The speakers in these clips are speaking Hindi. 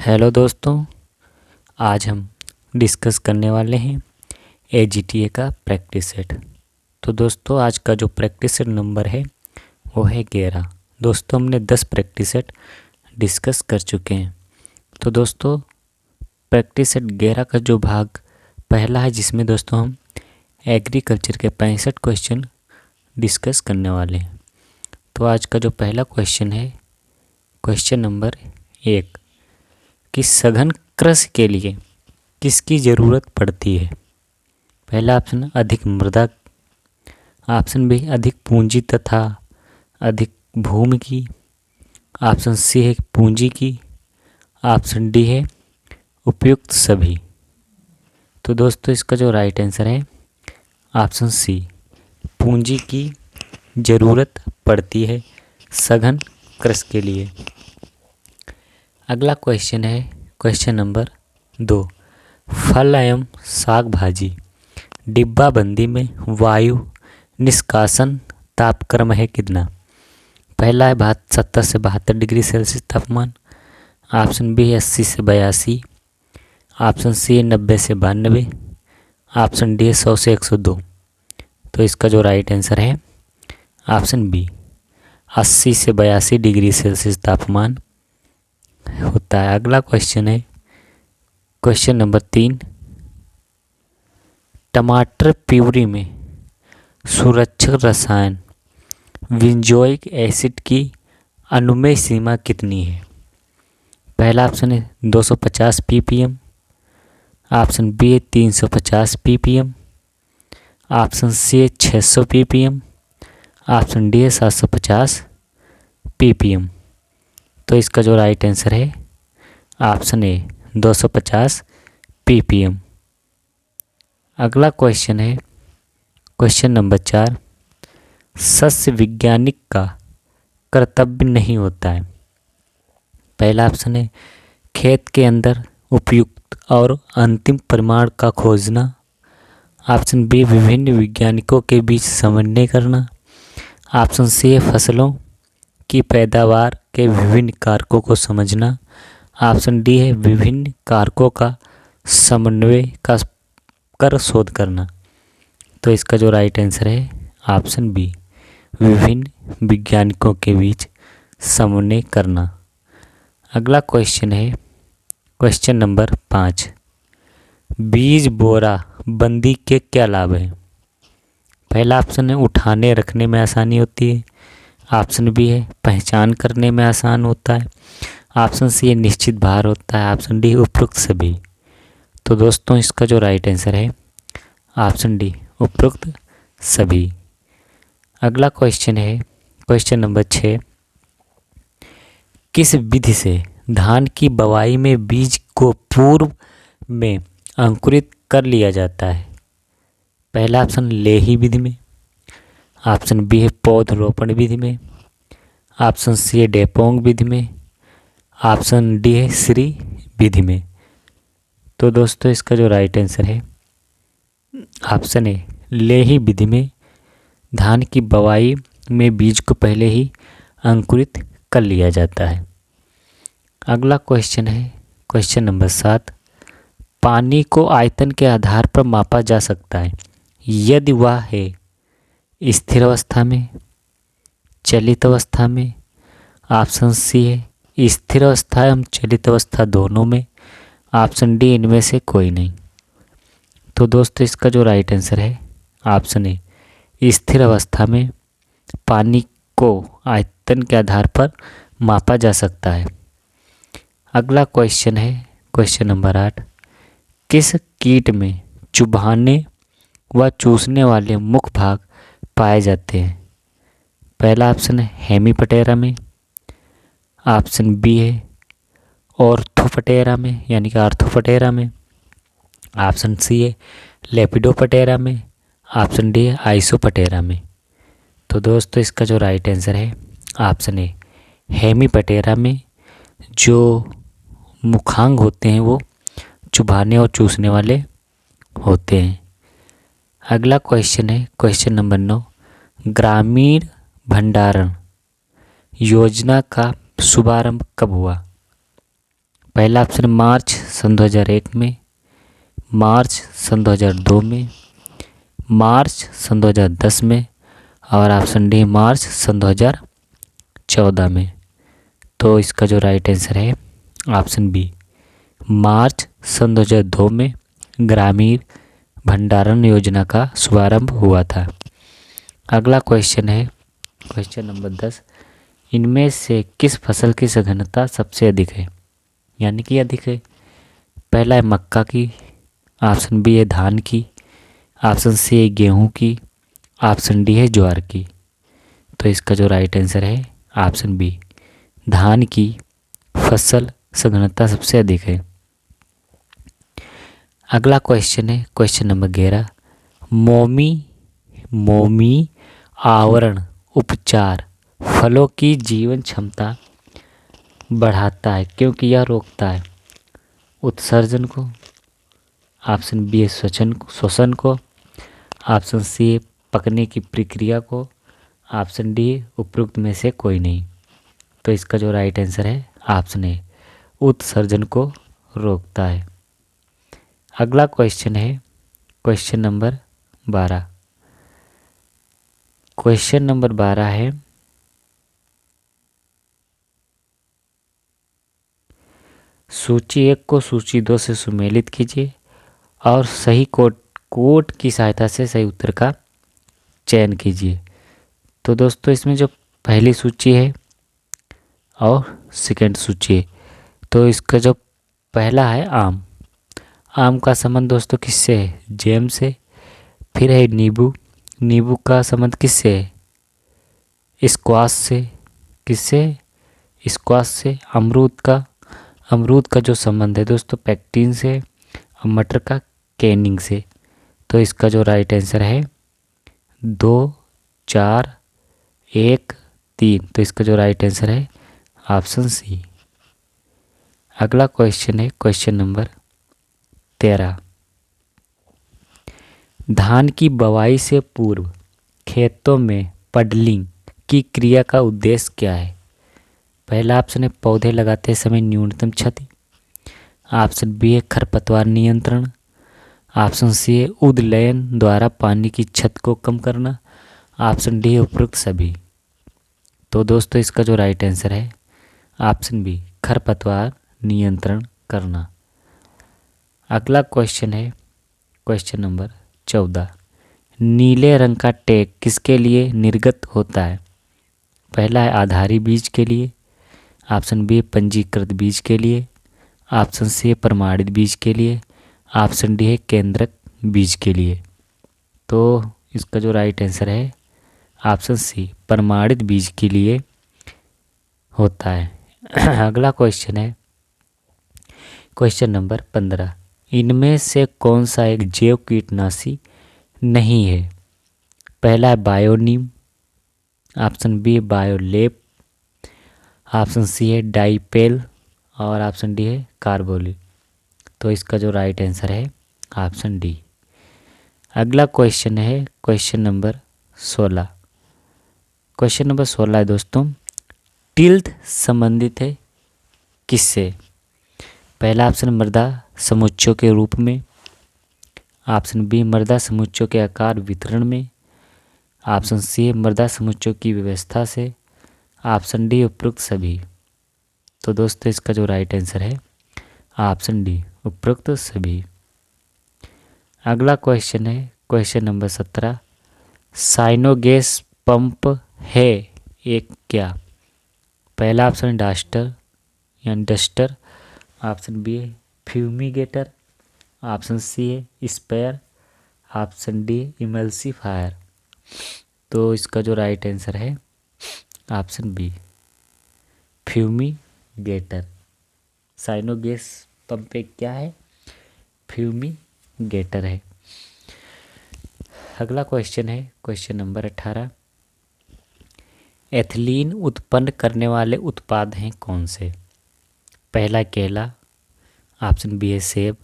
हेलो दोस्तों, आज हम डिस्कस करने वाले हैं AGTA का प्रैक्टिस सेट। तो दोस्तों, आज का जो प्रैक्टिस सेट नंबर है वो है 11। दोस्तों, हमने 10 प्रैक्टिस सेट डिस्कस कर चुके हैं। तो दोस्तों, प्रैक्टिस सेट 11 का जो भाग पहला है, जिसमें दोस्तों हम एग्रीकल्चर के 65 क्वेश्चन डिस्कस करने वाले हैं। तो आज का जो पहला क्वेश्चन है, क्वेश्चन नंबर 1 कि सघन कृषि के लिए किसकी ज़रूरत पड़ती है। पहला ऑप्शन अधिक मृदा, ऑप्शन बी अधिक पूंजी तथा अधिक भूमि की, ऑप्शन सी है पूंजी की, ऑप्शन डी है उपयुक्त सभी। तो दोस्तों, इसका जो राइट आंसर है ऑप्शन सी, पूंजी की ज़रूरत पड़ती है सघन कृषि के लिए। अगला क्वेश्चन है क्वेश्चन नंबर 2, फल एवं साग भाजी डिब्बाबंदी में वायु निष्कासन तापक्रम है कितना। पहला है 70 से 72 डिग्री सेल्सियस तापमान, ऑप्शन बी है 80 से 82, ऑप्शन सी है 90 से 92, ऑप्शन डी है 100 से 102। तो इसका जो राइट आंसर है ऑप्शन बी, 80 से 82 डिग्री सेल्सियस तापमान होता है। अगला क्वेश्चन है क्वेश्चन नंबर 3, टमाटर प्यूरी में सुरक्षक रसायन बेंजोइक एसिड की अनुमेय सीमा कितनी है। पहला ऑप्शन है 250 ppm, ऑप्शन बी है 350 ppm, ऑप्शन सी है 600 ppm, ऑप्शन डी है 750 ppm। तो इसका जो राइट आंसर है ऑप्शन ए 250 ppm। अगला क्वेश्चन है क्वेश्चन नंबर 4, सस्य वैज्ञानिक का कर्तव्य नहीं होता है। पहला ऑप्शन है खेत के अंदर उपयुक्त और अंतिम परिमाण का खोजना, ऑप्शन बी विभिन्न वैज्ञानिकों के बीच समन्वय करना, ऑप्शन सी है फसलों की पैदावार के विभिन्न कारकों को समझना, ऑप्शन डी है विभिन्न कारकों का समन्वय कर शोध करना। तो इसका जो राइट आंसर है ऑप्शन बी, विभिन्न वैज्ञानिकों के बीच समन्वय करना। अगला क्वेश्चन है क्वेश्चन नंबर 5, बीज बोरा बंदी के क्या लाभ हैं। पहला ऑप्शन है उठाने रखने में आसानी होती है, ऑप्शन बी है पहचान करने में आसान होता है, ऑप्शन सी है निश्चित भार होता है, ऑप्शन डी उपयुक्त सभी। तो दोस्तों, इसका जो राइट आंसर है ऑप्शन डी, उपयुक्त सभी। अगला क्वेश्चन है क्वेश्चन नंबर 6, किस विधि से धान की बुवाई में बीज को पूर्व में अंकुरित कर लिया जाता है। पहला ऑप्शन लेही विधि में, ऑप्शन बी है पौधरोपण विधि में, ऑप्शन सी है डेपोंग विधि में, ऑप्शन डी है श्री विधि में। तो दोस्तों, इसका जो राइट आंसर है ऑप्शन ए, लेही विधि में धान की बुवाई में बीज को पहले ही अंकुरित कर लिया जाता है। अगला क्वेश्चन है क्वेश्चन नंबर 7, पानी को आयतन के आधार पर मापा जा सकता है यदि वह है स्थिर अवस्था में, चलित अवस्था में, ऑप्शन सी है स्थिर अवस्था एवं चलित अवस्था दोनों में, ऑप्शन डी इनमें से कोई नहीं। तो दोस्तों, इसका जो राइट आंसर है ऑप्शन ए, स्थिर अवस्था में पानी को आयतन के आधार पर मापा जा सकता है। अगला क्वेश्चन है क्वेश्चन नंबर 8, किस कीट में चुभाने व चूसने वाले मुख्य भाग पाए जाते हैं। पहला ऑप्शन है हेमीपटेरा में, ऑप्शन बी है ऑर्थोपटेरा में यानी कि आर्थोपटेरा में, ऑप्शन सी है लेपिडोपटेरा में, ऑप्शन डी है आइसोपटेरा में। तो दोस्तों, इसका जो राइट आंसर है ऑप्शन ए, हेमीपटेरा में जो मुखांग होते हैं वो चुभाने और चूसने वाले होते हैं। अगला क्वेश्चन है क्वेश्चन नंबर 9, ग्रामीण भंडारण योजना का शुभारंभ कब हुआ। पहला ऑप्शन मार्च सन 2001 में, मार्च सन 2002 में, मार्च सन 2010 में और ऑप्शन डी मार्च सन 2014 में। तो इसका जो राइट आंसर है ऑप्शन बी, मार्च सन 2002 में ग्रामीण भंडारण योजना का शुभारंभ हुआ था। अगला क्वेश्चन है क्वेश्चन नंबर 10, इनमें से किस फसल की सघनता सबसे अधिक है, यानी कि अधिक है। पहला है मक्का की, ऑप्शन बी है धान की, ऑप्शन सी है गेहूं की, ऑप्शन डी है ज्वार की। तो इसका जो राइट आंसर है ऑप्शन बी, धान की फसल सघनता सबसे अधिक है। अगला क्वेश्चन है क्वेश्चन नंबर 11, मोमी आवरण उपचार फलों की जीवन क्षमता बढ़ाता है क्योंकि यह रोकता है उत्सर्जन को, ऑप्शन बी है श्वसन को, ऑप्शन सी है पकने की प्रक्रिया को, ऑप्शन डी उपरोक्त में से कोई नहीं। तो इसका जो राइट आंसर है ऑप्शन ए, उत्सर्जन को रोकता है। अगला क्वेश्चन है क्वेश्चन नंबर 12। क्वेश्चन नंबर 12 है, सूची 1 को सूची 2 से सुमेलित कीजिए और सही कोड की सहायता से सही उत्तर का चयन कीजिए। तो दोस्तों इसमें जो पहली सूची है और सेकंड सूची है, तो इसका जो पहला है आम, आम का संबंध दोस्तों किससे है, जैम से। फिर है नींबू, नींबू का संबंध किससे है, स्क्वाश से। किससे, स्क्वाश से। अमरूद का जो संबंध है दोस्तों पैक्टिन से, और मटर का कैनिंग से। तो इसका जो राइट आंसर है 2, 4, 1, 3। तो इसका जो राइट आंसर है ऑप्शन सी। अगला क्वेश्चन है क्वेश्चन नंबर 13, धान की बुवाई से पूर्व खेतों में पडलिंग की क्रिया का उद्देश्य क्या है। पहला ऑप्शन है पौधे लगाते समय न्यूनतम क्षति, ऑप्शन बी है खरपतवार नियंत्रण, ऑप्शन सी है उदलयन द्वारा पानी की छत को कम करना, ऑप्शन डी है उपरोक्त सभी। तो दोस्तों इसका जो राइट आंसर है ऑप्शन बी, खरपतवार नियंत्रण करना। अगला क्वेश्चन है क्वेश्चन नंबर 14, नीले रंग का टैग किसके लिए निर्गत होता है। पहला है आधारी बीज के लिए, ऑप्शन बी पंजीकृत बीज के लिए, ऑप्शन सी है प्रमाणित बीज के लिए, ऑप्शन डी है केंद्रक बीज के लिए। तो इसका जो राइट आंसर है ऑप्शन सी, प्रमाणित बीज के लिए होता है। अगला क्वेश्चन है क्वेश्चन नंबर 15, इनमें से कौन सा एक जैव कीटनाशी नहीं है। पहला है बायोनीम, ऑप्शन बी बायोलेप, ऑप्शन सी है डाइपेल और ऑप्शन डी है कार्बोलिन। तो इसका जो राइट आंसर है ऑप्शन डी। अगला क्वेश्चन है क्वेश्चन नंबर 16। क्वेश्चन नंबर 16 है दोस्तों, टिल्थ संबंधित है किससे। पहला ऑप्शन मृदा समुच्चयों के रूप में, ऑप्शन बी मृदा समुच्चयों के आकार वितरण में, ऑप्शन सी मृदा समुच्चयों की व्यवस्था से, ऑप्शन डी उपरोक्त सभी। तो दोस्तों इसका जो राइट आंसर है ऑप्शन डी, उपरोक्त सभी। अगला क्वेश्चन है क्वेश्चन नंबर 17, साइनोगैस पंप है एक क्या। पहला ऑप्शन डास्टर यानी डस्टर, ऑप्शन बी है फ्यूमिगेटर, ऑप्शन सी है स्प्रेयर, ऑप्शन डी इमल्सिफायर। तो इसका जो राइट आंसर है ऑप्शन बी, फ्यूमिगेटर। साइनोगैस पंप एक क्या है, फ्यूमिगेटर है। अगला क्वेश्चन है क्वेश्चन नंबर 18, एथिलीन उत्पन्न करने वाले उत्पाद हैं कौन से। पहला केला, ऑप्शन बी है सेब,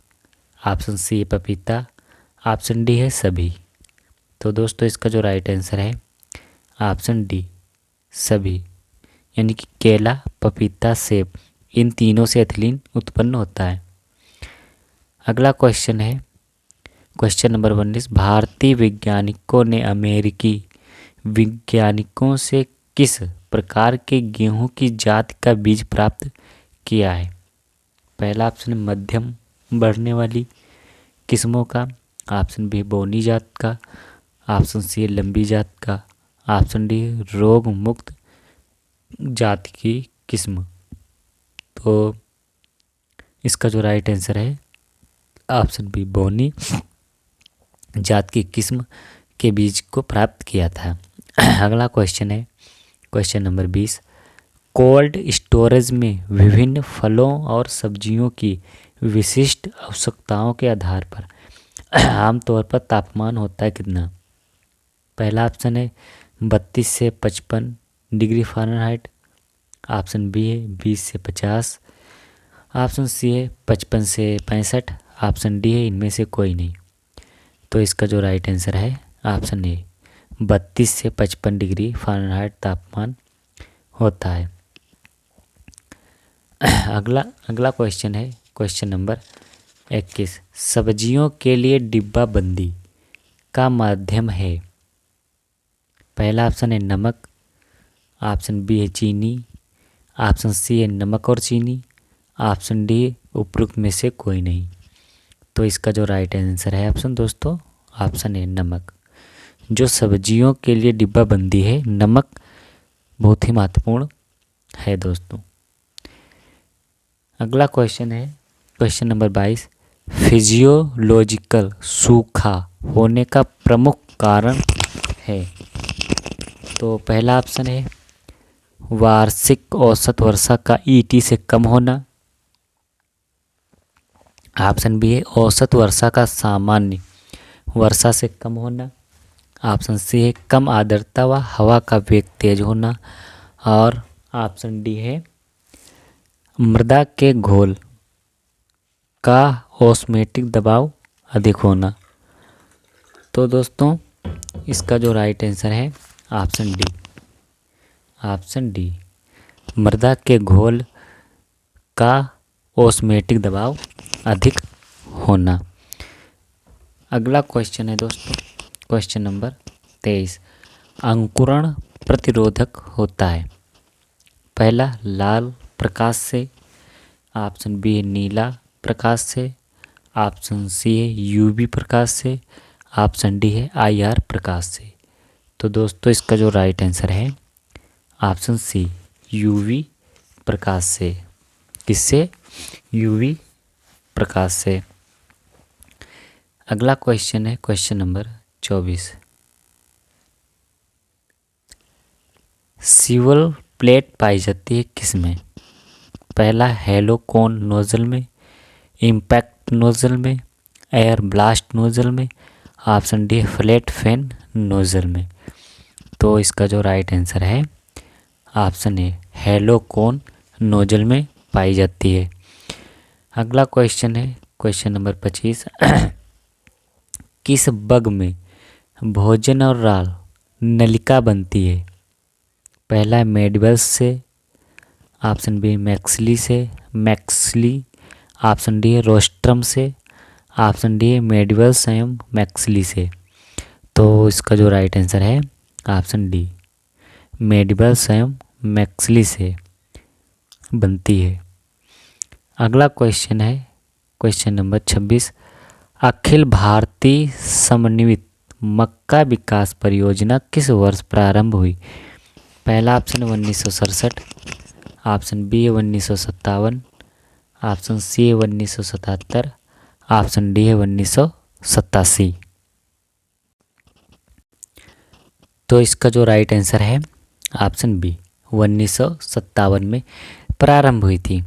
ऑप्शन सी है पपीता, ऑप्शन डी है सभी। तो दोस्तों इसका जो राइट आंसर है ऑप्शन डी, सभी, यानी कि केला, पपीता, सेब इन तीनों से एथिलीन उत्पन्न होता है। अगला क्वेश्चन है क्वेश्चन नंबर 19। भारतीय वैज्ञानिकों ने अमेरिकी वैज्ञानिकों से किस प्रकार के गेहूं की जाति का बीज प्राप्त किया है? पहला ऑप्शन है मध्यम बढ़ने वाली किस्मों का, ऑप्शन बी बोनी जात का, ऑप्शन सी लंबी जात का, ऑप्शन डी रोग मुक्त जाति की किस्म। तो इसका जो राइट आंसर है ऑप्शन बी बोनी जात की किस्म के बीज को प्राप्त किया था। अगला क्वेश्चन है क्वेश्चन नंबर 20। कोल्ड स्टोरेज में विभिन्न फलों और सब्जियों की विशिष्ट आवश्यकताओं के आधार पर आमतौर पर तापमान होता है कितना? पहला ऑप्शन है 32 से 55 डिग्री फ़ारेनहाइट, ऑप्शन बी है 20 से 50, ऑप्शन सी है 55 से 65, ऑप्शन डी है इनमें से कोई नहीं। तो इसका जो राइट आंसर है ऑप्शन ए 32 से 55 डिग्री फ़ारेनहाइट तापमान होता है। अगला क्वेश्चन है क्वेश्चन नंबर 21। सब्जियों के लिए डिब्बाबंदी का माध्यम है? पहला ऑप्शन है नमक, ऑप्शन बी है चीनी, ऑप्शन सी है नमक और चीनी, ऑप्शन डी उपरोक्त में से कोई नहीं। तो इसका जो राइट आंसर है ऑप्शन दोस्तों ऑप्शन है नमक। जो सब्जियों के लिए डिब्बाबंदी है नमक बहुत ही महत्वपूर्ण है दोस्तों। अगला क्वेश्चन है क्वेश्चन नंबर 22। फिजियोलॉजिकल सूखा होने का प्रमुख कारण है? तो पहला ऑप्शन है वार्षिक औसत वर्षा का ईटी से कम होना, ऑप्शन बी है औसत वर्षा का सामान्य वर्षा से कम होना, ऑप्शन सी है कम आर्द्रता व हवा का वेग तेज होना, और ऑप्शन डी है मृदा के घोल का ऑस्मोटिक दबाव अधिक होना। तो दोस्तों इसका जो राइट आंसर है ऑप्शन डी मृदा के घोल का ऑस्मोटिक दबाव अधिक होना। अगला क्वेश्चन है दोस्तों क्वेश्चन नंबर 23। अंकुरण प्रतिरोधक होता है? पहला लाल प्रकाश से, ऑप्शन बी है नीला प्रकाश से, ऑप्शन सी है यूवी प्रकाश से, ऑप्शन डी है आईआर प्रकाश से। तो दोस्तों इसका जो राइट आंसर है ऑप्शन सी यूवी प्रकाश से। किससे? यूवी प्रकाश से। अगला क्वेश्चन है क्वेश्चन नंबर 24। सिवल प्लेट पाई जाती है किसमें? पहला हेलोकोन नोजल में, इम्पैक्ट नोजल में, एयर ब्लास्ट नोजल में, option D flat fan nozzle में। तो इसका जो राइट आंसर है ऑप्शन ए हेलोकोन नोजल में पाई जाती है। अगला क्वेश्चन है क्वेश्चन नंबर 25। किस बग में भोजन और राल नलिका बनती है? पहला मेडिबल्स से, ऑप्शन बी मैक्सली, ऑप्शन डी है रोस्ट्रम से, ऑप्शन डी है मेडिबल्स एवं मैक्सली से। तो इसका जो राइट आंसर है ऑप्शन डी मेडिबल्स एवं मैक्सली से बनती है। अगला क्वेश्चन है क्वेश्चन नंबर 26। अखिल भारतीय समन्वित मक्का विकास परियोजना किस वर्ष प्रारंभ हुई? पहला ऑप्शन 1967, ऑप्शन बी है 1957, ऑप्शन सी है 1977, ऑप्शन डी है 1987। तो इसका जो राइट आंसर है ऑप्शन बी 1957 में प्रारंभ हुई थी।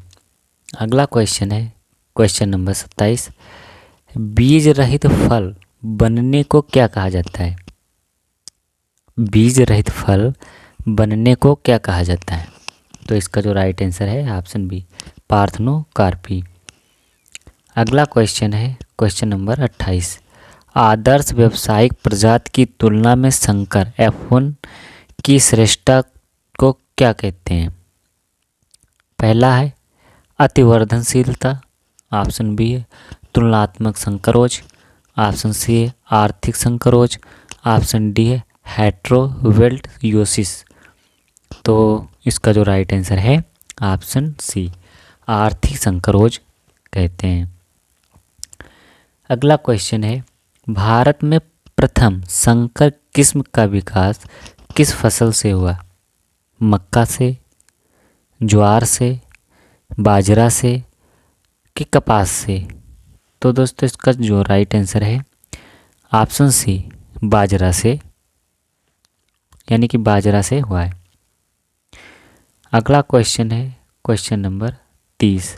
अगला क्वेश्चन है क्वेश्चन नंबर 27। बीज रहित फल बनने को क्या कहा जाता है? बीज रहित फल बनने को क्या कहा जाता है? तो इसका जो राइट आंसर है ऑप्शन बी पार्थेनोकार्पी। अगला क्वेश्चन है क्वेश्चन नंबर 28। आदर्श व्यावसायिक प्रजाति की तुलना में संकर F1 की श्रेष्ठता को क्या कहते हैं? पहला है अतिवर्धनशीलता, ऑप्शन बी है तुलनात्मक संकरोच, ऑप्शन सी है आर्थिक संकरोच, ऑप्शन डी है हेट्रोवेल्टियोसिस। तो इसका जो राइट आंसर है ऑप्शन सी, आर्थिक संकरोच कहते हैं। अगला क्वेश्चन है, भारत में प्रथम संकर किस्म का विकास किस फसल से हुआ? मक्का से, ज्वार से, बाजरा से कि कपास से? तो दोस्तों इसका जो राइट आंसर है ऑप्शन सी, बाजरा से, यानी कि बाजरा से हुआ है। अगला क्वेश्चन है क्वेश्चन नंबर 30,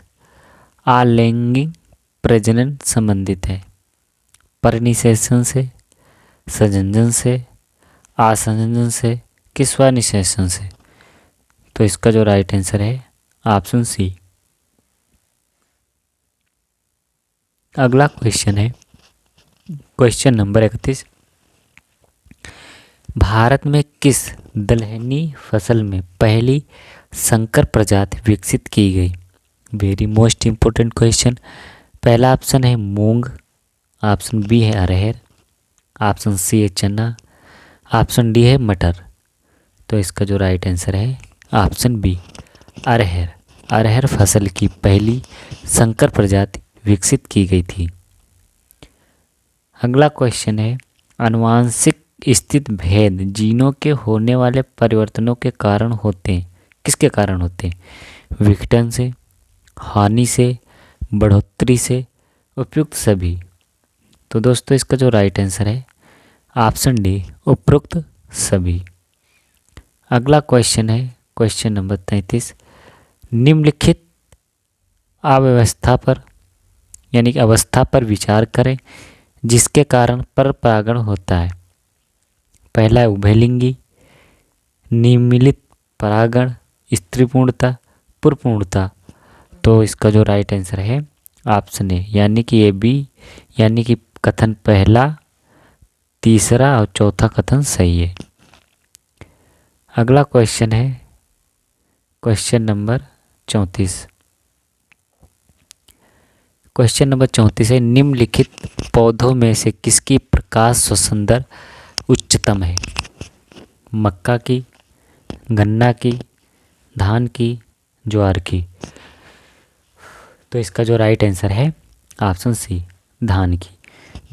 आलैंगिक प्रजनन संबंधित है परिनिषेचन से, संजनन से, आसंजन से कि स्वनिषेचन से? तो इसका जो राइट आंसर है ऑप्शन सी। अगला क्वेश्चन है क्वेश्चन नंबर 31, भारत में किस दलहनी फसल में पहली संकर प्रजाति विकसित की गई? Very most important question. पहला ऑप्शन है मूंग, ऑप्शन बी है अरहर, ऑप्शन सी है चना, ऑप्शन डी है मटर। तो इसका जो राइट आंसर है ऑप्शन बी, अरहर। अरहर फसल की पहली संकर प्रजाति विकसित की गई थी। अगला क्वेश्चन है, आनुवांशिक स्थित भेद जीनों के होने वाले परिवर्तनों के कारण होते हैं, किसके कारण होते हैं? विघटन से, हानि से, बढ़ोतरी से, उपयुक्त सभी? तो दोस्तों इसका जो राइट आंसर है ऑप्शन डी, उपयुक्त सभी। अगला क्वेश्चन है क्वेश्चन नंबर 33, निम्नलिखित अव्यवस्था पर यानी कि अवस्था पर विचार करें जिसके कारण पर परागण होता है। पहला है उभयलिंगी, निम्नलिखित परागण, स्त्री पूर्णता, पुरुष पूर्णता। तो इसका जो राइट आंसर है ऑप्शन ए, यानी कि ए बी, यानी कि कथन पहला, तीसरा और चौथा कथन सही है। अगला क्वेश्चन है क्वेश्चन नंबर 34। क्वेश्चन नंबर 34 है, निम्नलिखित पौधों में से किसकी प्रकाश श्वसन दर उच्चतम है? मक्का की, गन्ना की, धान की, ज्वार की? तो इसका जो राइट आंसर है ऑप्शन सी, धान की।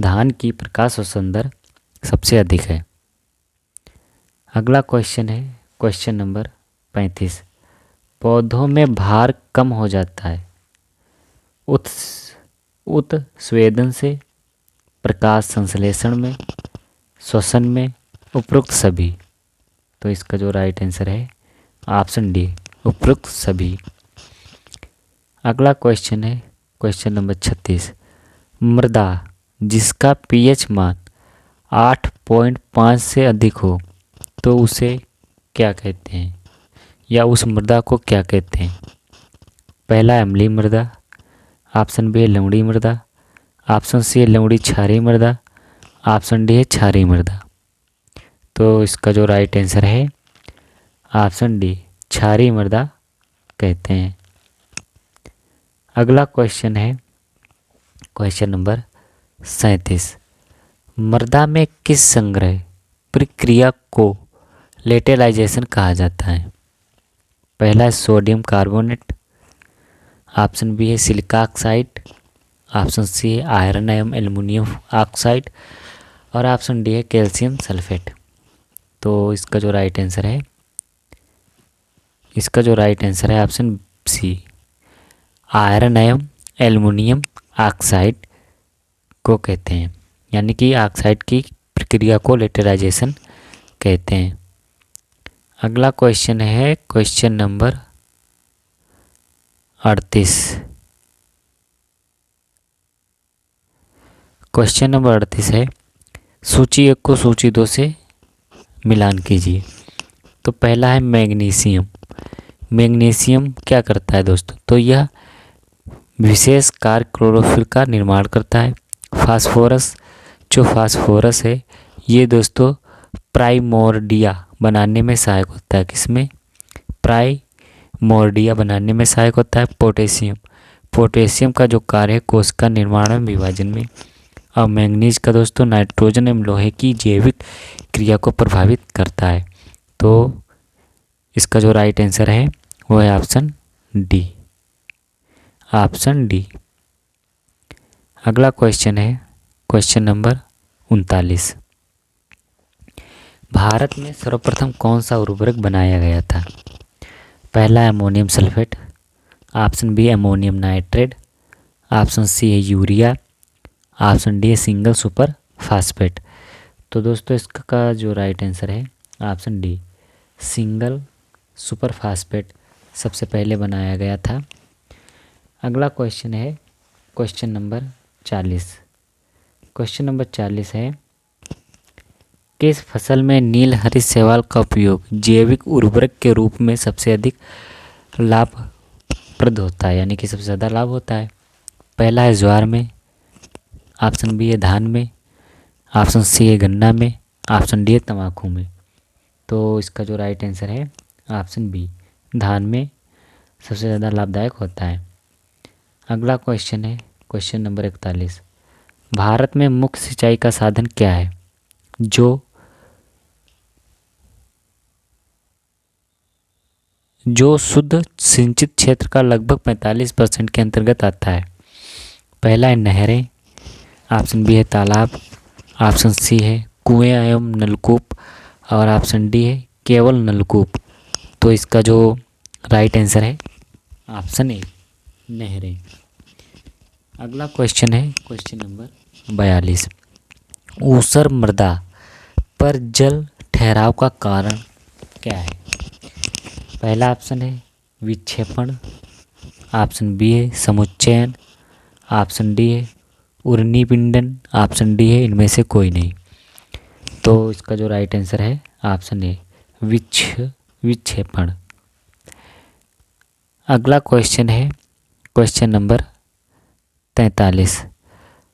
धान की प्रकाश श्वसन दर सबसे अधिक है। अगला क्वेश्चन है क्वेश्चन नंबर 35, पौधों में भार कम हो जाता है उत्स्वेदन से, प्रकाश संश्लेषण में, श्वसन में, उपरोक्त सभी? तो इसका जो राइट आंसर है ऑप्शन डी, उपरोक्त सभी। अगला क्वेश्चन है क्वेश्चन नंबर 36, मृदा जिसका पीएच मान 8.5 से अधिक हो तो उसे क्या कहते हैं, या उस मृदा को क्या कहते हैं? पहला अम्लीय मृदा, ऑप्शन बी है लवणीय मृदा, ऑप्शन सी है लवणीय क्षारीय मृदा, ऑप्शन डी है क्षारीय मृदा। तो इसका जो राइट आंसर है ऑप्शन डी, क्षारीय मृदा कहते हैं। अगला क्वेश्चन है क्वेश्चन नंबर 37, मृदा में किस संग्रह प्रक्रिया को लेटेलाइजेशन कहा जाता है? पहला है सोडियम कार्बोनेट, ऑप्शन बी है सिलिका ऑक्साइड, ऑप्शन सी है आयरन एवं एल्युमिनियम ऑक्साइड, और ऑप्शन डी है कैल्शियम सल्फेट। तो इसका जो राइट आंसर है ऑप्शन सी, आयरन एवं एल्युमिनियम ऑक्साइड को कहते हैं, यानी कि ऑक्साइड की प्रक्रिया को लेटेलाइजेशन कहते हैं। अगला क्वेश्चन है क्वेश्चन नंबर 38। क्वेश्चन नंबर 38 है, सूची 1 को सूची 2 से मिलान कीजिए। तो पहला है मैग्नीशियम। मैग्नीशियम क्या करता है दोस्तों? तो यह विशेष कार्य क्लोरोफिल का निर्माण करता है। फास्फोरस, जो फास्फोरस है ये दोस्तों प्राइमोर्डिया बनाने में सहायक होता है। किसमें? प्राइमोर्डिया मोर्डिया बनाने में सहायक होता है। पोटेशियम, पोटेशियम का जो कार्य है कोशिका निर्माण में, विभाजन में। और मैंगनीज का दोस्तों नाइट्रोजन एवं लोहे की जैविक क्रिया को प्रभावित करता है। तो इसका जो राइट आंसर है वो है ऑप्शन डी, ऑप्शन डी। अगला क्वेश्चन है क्वेश्चन नंबर 39। भारत में सर्वप्रथम कौन सा उर्वरक बनाया गया था? पहला ammonium sulphate, option B ammonium nitrate, option C है यूरिया, ऑप्शन डी है सिंगल सुपर फास्फेट। तो दोस्तों इसका जो राइट आंसर है option D, single super phosphate सबसे पहले बनाया गया था। अगला क्वेश्चन है क्वेश्चन नंबर 40। क्वेश्चन नंबर 40 है, किस फसल में नील हरित शैवाल का उपयोग जैविक उर्वरक के रूप में सबसे अधिक लाभप्रद होता है, यानी कि सबसे ज़्यादा लाभ होता है? पहला है ज्वार में, ऑप्शन बी है धान में, ऑप्शन सी है गन्ना में, ऑप्शन डी है तंबाकू में। तो इसका जो राइट आंसर है ऑप्शन बी, धान में सबसे ज़्यादा लाभदायक होता है। अगला क्वेश्चन है क्वेश्चन नंबर 41। भारत में मुख्य सिंचाई का साधन क्या है जो शुद्ध सिंचित क्षेत्र का लगभग 45% के अंतर्गत आता है? पहला है नहरें, ऑप्शन बी है तालाब, ऑप्शन सी है कुएं एवं नलकूप, और ऑप्शन डी है केवल नलकूप। तो इसका जो राइट आंसर है ऑप्शन ए, नहरें। अगला क्वेश्चन है क्वेश्चन नंबर 42। ऊसर मृदा पर जल ठहराव का कारण क्या है? पहला ऑप्शन है विक्षेपण, ऑप्शन बी है समुच्चयन, ऑप्शन डी है उर्नीपिंडन, ऑप्शन डी है इनमें से कोई नहीं। तो इसका जो राइट आंसर है ऑप्शन ए, विक्षेपण। अगला क्वेश्चन है क्वेश्चन नंबर 43।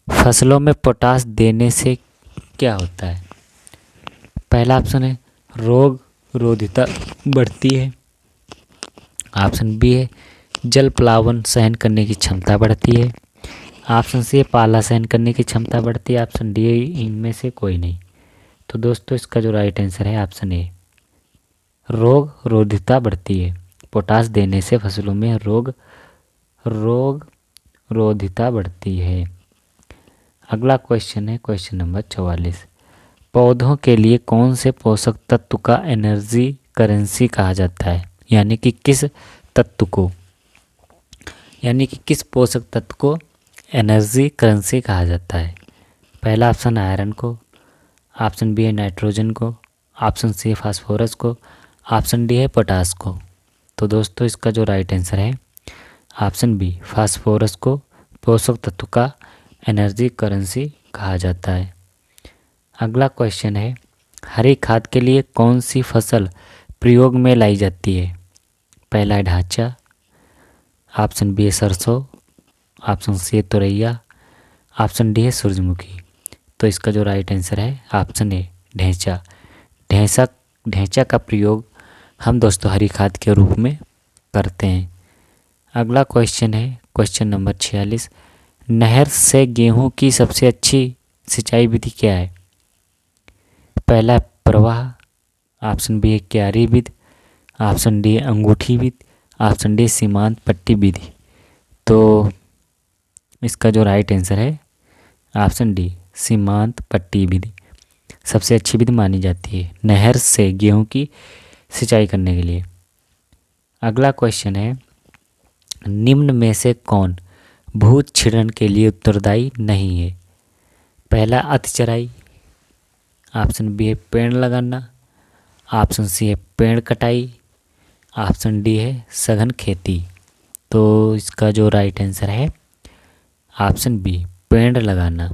फसलों में पोटाश देने से क्या होता है? पहला ऑप्शन है रोग रोधिता बढ़ती है, ऑप्शन बी है जल प्लावन सहन करने की क्षमता बढ़ती है, ऑप्शन सी है पाला सहन करने की क्षमता बढ़ती है, ऑप्शन डी है इनमें से कोई नहीं। तो दोस्तों इसका जो राइट आंसर है ऑप्शन ए, रोग रोधिता बढ़ती है। पोटाश देने से फसलों में रोग रोधिता बढ़ती है। अगला क्वेश्चन है क्वेश्चन नंबर 44। पौधों के लिए कौन से पोषक तत्व का एनर्जी करेंसी कहा जाता है, यानी कि किस पोषक तत्व को एनर्जी करेंसी कहा जाता है? पहला ऑप्शन आयरन को, ऑप्शन बी है नाइट्रोजन को, ऑप्शन सी है फास्फोरस को, ऑप्शन डी है पोटास को। तो दोस्तों इसका जो राइट आंसर है ऑप्शन बी, फास्फोरस को पोषक तत्व का एनर्जी करेंसी कहा जाता है। अगला क्वेश्चन है, हरी खाद के लिए कौन सी फसल प्रयोग में लाई जाती है? पहला है ढांचा, ऑप्शन बी है सरसों, ऑप्शन सी है तुरैया, ऑप्शन डी है सूरजमुखी। तो इसका जो राइट आंसर है ऑप्शन ए, ढैंचा। ढैंचा का प्रयोग हम दोस्तों हरी खाद के रूप में करते हैं। अगला क्वेश्चन है क्वेश्चन नंबर 46। नहर से गेहूं की सबसे अच्छी सिंचाई विधि क्या है? पहला प्रवाह, ऑप्शन बी है क्यारी विधि, ऑप्शन डी है अंगूठी विधि, ऑप्शन डी सीमांत पट्टी विधि। तो इसका जो राइट आंसर है ऑप्शन डी, सीमांत पट्टी विधि सबसे अच्छी विधि मानी जाती है नहर से गेहूं की सिंचाई करने के लिए। अगला क्वेश्चन है, निम्न में से कौन भूत क्षरण के लिए उत्तरदायी नहीं है? पहला अतिचराई, ऑप्शन बी है पेड़ लगाना, ऑप्शन सी है पेड़ कटाई, ऑप्शन डी है सघन खेती। तो इसका जो राइट आंसर है ऑप्शन बी, पेड़ लगाना।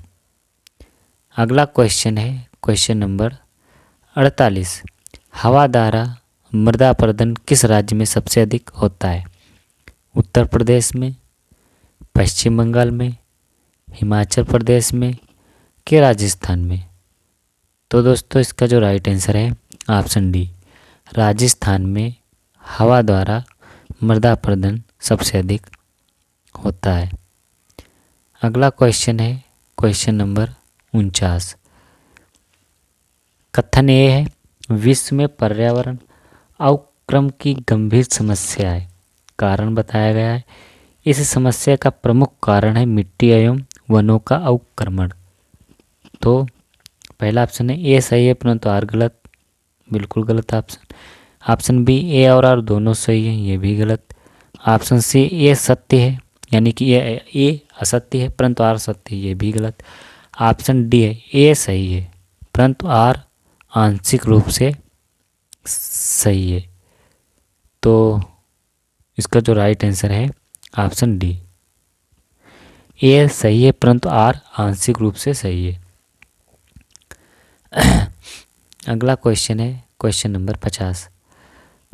अगला क्वेश्चन है क्वेश्चन नंबर 48। हवा द्वारा मृदा अपरदन किस राज्य में सबसे अधिक होता है? उत्तर प्रदेश में, पश्चिम बंगाल में, हिमाचल प्रदेश में कि राजस्थान में? तो दोस्तों इसका जो राइट आंसर है ऑप्शन डी, राजस्थान में हवा द्वारा मृदा अपरदन सबसे अधिक होता है। अगला क्वेश्चन है क्वेश्चन नंबर 49। कथन ये है, विश्व में पर्यावरण अवक्रम की गंभीर समस्या है। कारण बताया गया है, इस समस्या का प्रमुख कारण है मिट्टी एवं वनों का अवक्रमण। तो पहला ऑप्शन है ए सही है, परंतु आर गलत, बिल्कुल गलत ऑप्शन। ऑप्शन बी ए और आर दोनों सही है, ये भी गलत। ऑप्शन सी ए सत्य है, यानी कि ए असत्य है परंतु आर सत्य है, ये भी गलत। ऑप्शन डी है ए सही है परंतु आर आंशिक रूप से सही है। तो इसका जो राइट आंसर है ऑप्शन डी, ए सही है परंतु आर आंशिक रूप से सही है। अगला क्वेश्चन है क्वेश्चन नंबर 50।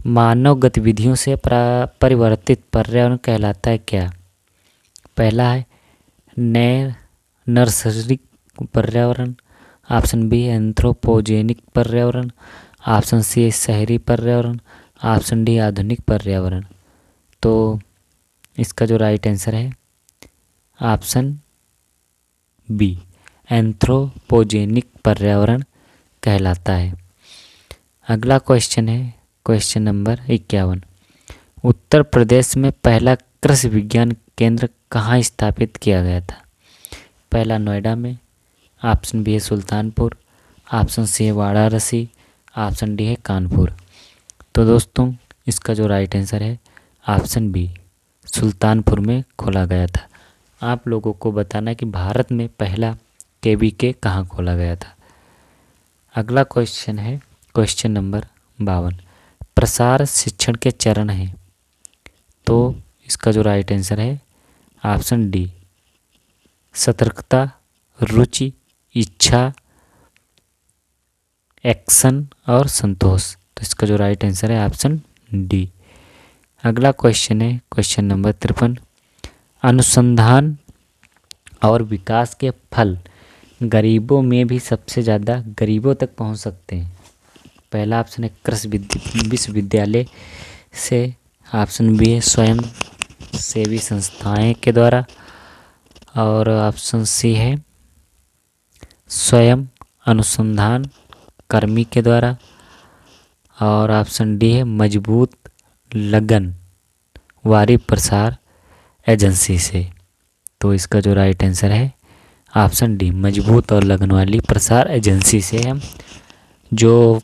मानव गतिविधियों से परिवर्तित पर्यावरण कहलाता है क्या? पहला है नैसर्गिक पर्यावरण, ऑप्शन बी एंथ्रोपोजेनिक पर्यावरण, ऑप्शन सी शहरी पर्यावरण, ऑप्शन डी आधुनिक पर्यावरण। तो इसका जो राइट आंसर है ऑप्शन बी, एंथ्रोपोजेनिक पर्यावरण कहलाता है। अगला क्वेश्चन है क्वेश्चन नंबर 51। उत्तर प्रदेश में पहला कृषि विज्ञान केंद्र कहाँ स्थापित किया गया था? पहला नोएडा में, ऑप्शन बी है सुल्तानपुर, ऑप्शन सी है वाराणसी, ऑप्शन डी है कानपुर। तो दोस्तों इसका जो राइट आंसर है ऑप्शन बी, सुल्तानपुर में खोला गया था। आप लोगों को बताना कि भारत में पहला केवीके कहाँ खोला गया था। अगला क्वेश्चन है क्वेश्चन नंबर 52। प्रसार शिक्षण के चरण हैं। तो इसका जो राइट आंसर है ऑप्शन डी, सतर्कता, रुचि, इच्छा, एक्शन और संतोष। तो इसका जो राइट आंसर है ऑप्शन डी। अगला क्वेश्चन है क्वेश्चन नंबर 53। अनुसंधान और विकास के फल गरीबों में भी सबसे ज़्यादा गरीबों तक पहुंच सकते हैं। पहला ऑप्शन है कृषि विश्वविद्यालय से, ऑप्शन बी है स्वयं सेवी संस्थाएं के द्वारा, और ऑप्शन सी है स्वयं अनुसंधान कर्मी के द्वारा, और ऑप्शन डी है मजबूत लगन वाली प्रसार एजेंसी से। तो इसका जो राइट आंसर है ऑप्शन डी, मजबूत और लगन वाली प्रसार एजेंसी से हम जो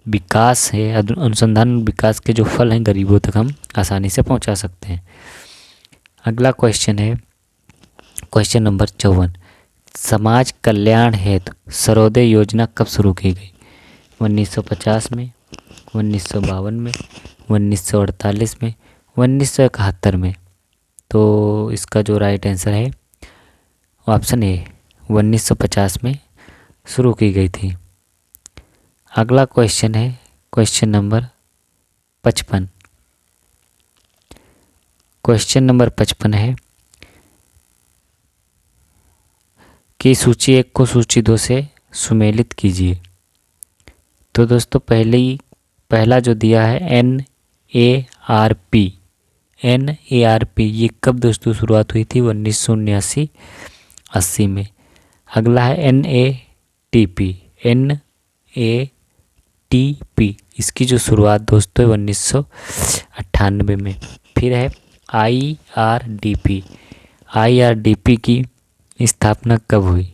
विकास है, अनुसंधान विकास के जो फल हैं गरीबों तक हम आसानी से पहुंचा सकते हैं। अगला क्वेश्चन है क्वेश्चन नंबर 54। समाज कल्याण हेतु सर्वोदय योजना कब शुरू की गई? 1950 में, 1952 में, 1948 में, 1971 में। तो इसका जो राइट आंसर है ऑप्शन ए, 1950 में शुरू की गई थी। अगला क्वेश्चन है क्वेश्चन नंबर 55। क्वेश्चन नंबर 55 है कि सूची 1 को सूची 2 से सुमेलित कीजिए। तो दोस्तों पहला जो दिया है NARP, ये कब दोस्तों शुरुआत हुई थी? 1979-80 में। अगला है NATP, इसकी जो शुरुआत दोस्तों 1998 में। फिर है IRDP की स्थापना कब हुई?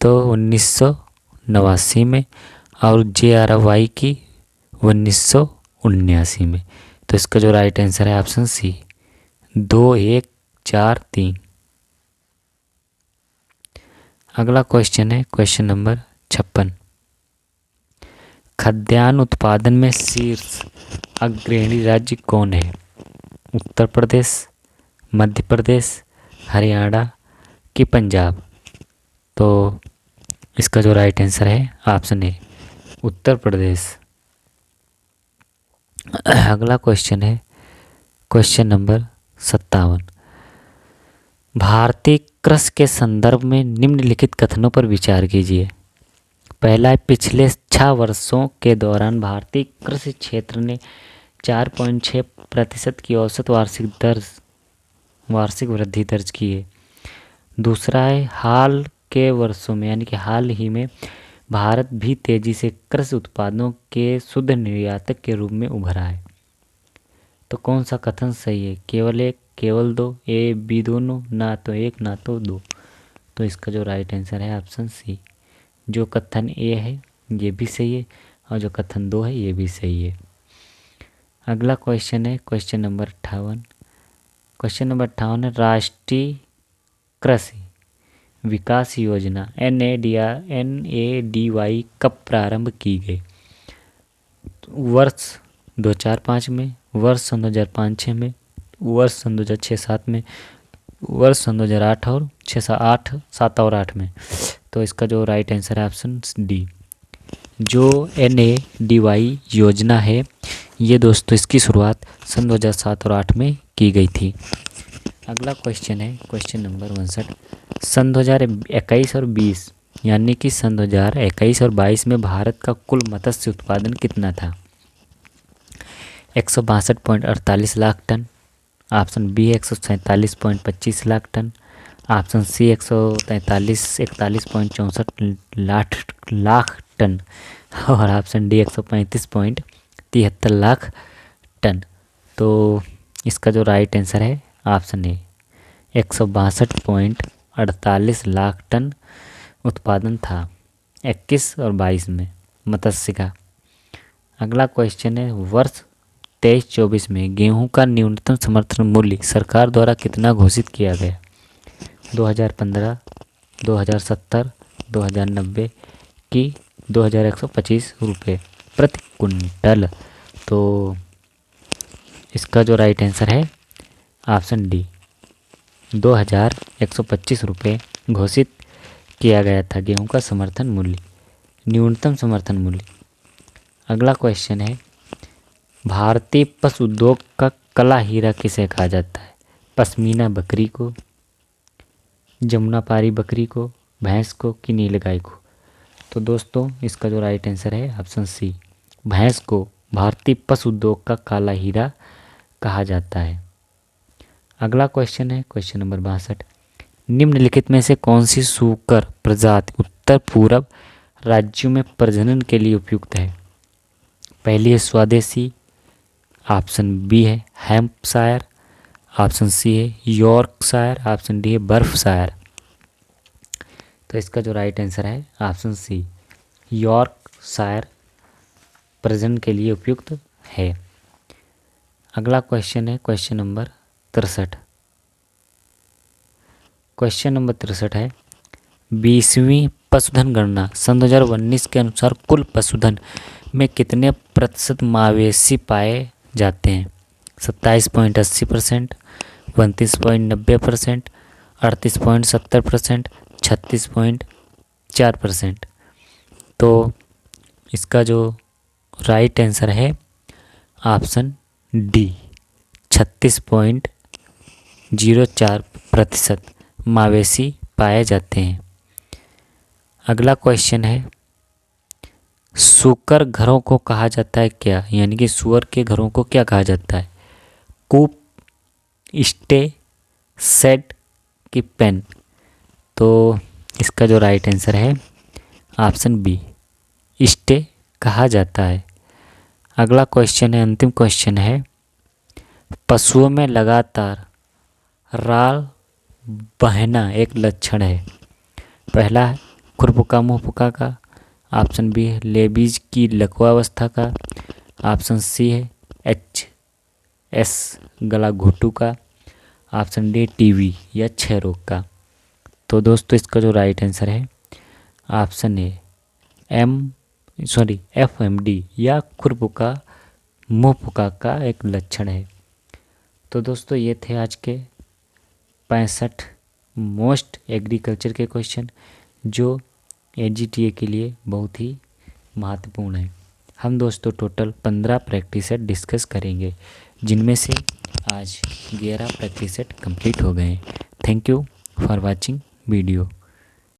तो 1989 में, और JRY की 1979 में। तो इसका जो राइट आंसर है ऑप्शन सी, 2, 1, 4, 3। अगला क्वेश्चन है क्वेश्चन नंबर 56। खाद्यान्न उत्पादन में शीर्ष अग्रणी राज्य कौन है? उत्तर प्रदेश, मध्य प्रदेश, हरियाणा कि पंजाब? तो इसका जो राइट आंसर है ऑप्शन ए, उत्तर प्रदेश। अगला क्वेश्चन है क्वेश्चन नंबर 57। भारतीय कृषि के संदर्भ में निम्नलिखित कथनों पर विचार कीजिए। पहला है, पिछले 6 वर्षों के दौरान भारतीय कृषि क्षेत्र ने 4.6% की औसत वार्षिक वृद्धि दर्ज की है। दूसरा है हाल के वर्षों में यानी कि हाल ही में भारत भी तेजी से कृषि उत्पादों के शुद्ध निर्यातक के रूप में उभरा है। तो कौन सा कथन सही है? केवल एक, केवल दो, ए बी दोनों, ना तो एक ना तो दो। तो इसका जो राइट आंसर है ऑप्शन सी। जो कथन ए है ये भी सही है और जो कथन दो है ये भी सही है। अगला क्वेश्चन है क्वेश्चन नंबर 58। क्वेश्चन नंबर 58 है राष्ट्रीय कृषि विकास योजना NADY कब प्रारंभ की गई? वर्ष 2005 में, वर्ष सन 2005-06 में, वर्ष सन 2006-07 में, वर्ष सन 2008 और 7 और 8 में। तो इसका जो राइट आंसर है ऑप्शन डी। जो NADY योजना है ये दोस्तों इसकी शुरुआत सन 2007 और 8 में की गई थी। अगला क्वेश्चन है क्वेश्चन नंबर 59। सन 2021 और 20 यानी कि सन 2021 और 22 में भारत का कुल मत्स्य उत्पादन कितना था? 162.48 lakh ton, option B 147.25 lakh ton, option C 143.41 lakh ton और ऑप्शन डी 135.73 लाख टन। तो इसका जो राइट आंसर है ऑप्शन ए 162.48 लाख टन उत्पादन था 21 और 22 में मत्स्य का। अगला क्वेश्चन है वर्ष 23-24 में गेहूं का न्यूनतम समर्थन मूल्य सरकार द्वारा कितना घोषित किया गया? 2015, 2070, 2090 की 2125 रुपये प्रति कुंटल। तो इसका जो राइट आंसर है ऑप्शन डी 2125 रुपये घोषित किया गया था गेहूं का समर्थन मूल्य, न्यूनतम समर्थन मूल्य। अगला क्वेश्चन है भारतीय पशु उद्योग का कला हीरा किसे कहा जाता है? पश्मीना बकरी को, जमुनापारी बकरी को, भैंस को कि नीलगाय को? तो दोस्तों इसका जो राइट आंसर है ऑप्शन सी भैंस को भारतीय पशु उद्योग का काला हीरा कहा जाता है। अगला क्वेश्चन है क्वेश्चन नंबर 62। निम्नलिखित में से कौन सी सूकर प्रजाति उत्तर पूर्व राज्यों में प्रजनन के लिए उपयुक्त है? पहली है स्वदेशी, ऑप्शन बी है हैम्पशायर, ऑप्शन सी है यॉर्कशायर, ऑप्शन डी है बर्फशायर। तो इसका जो राइट आंसर है ऑप्शन सी यॉर्कशायर प्रजनन के लिए उपयुक्त है। अगला क्वेश्चन है क्वेश्चन नंबर 63। क्वेश्चन नंबर 63 है 20वीं पशुधन गणना सन 2019 के अनुसार कुल पशुधन में कितने प्रतिशत मवेशी पाए जाते हैं? 27.80%, 29.90%, 38.70%, 36.4%। तो इसका जो राइट आंसर है ऑप्शन डी 36.04% मवेशी पाए जाते हैं। अगला क्वेश्चन है सूकर घरों को कहा जाता है क्या? यानी कि सुअर के घरों को क्या कहा जाता है? कूप, स्टे, शेड की पेन? तो इसका जो राइट आंसर है ऑप्शन बी स्टे कहा जाता है। अगला क्वेश्चन है अंतिम क्वेश्चन है पशुओं में लगातार राल बहना एक लक्षण है। पहला है खुरपुका मुंहपुका का, ऑप्शन बी है लेबीज की लकवावस्था का, ऑप्शन सी है HS गला घोटू का, ऑप्शन डी TB या क्षय रोग का। तो दोस्तों इसका जो राइट आंसर है ऑप्शन ए FMD या खुरपुका मुंहपुका का एक लक्षण है। तो दोस्तों ये थे आज के 65 मोस्ट एग्रीकल्चर के क्वेश्चन जो AGTA के लिए बहुत ही महत्वपूर्ण है। हम दोस्तों टोटल 15 प्रैक्टिस सेट डिस्कस करेंगे जिनमें से आज 11 प्रैक्टिस सेट कंप्लीट हो गए हैं। Thank you for watching video.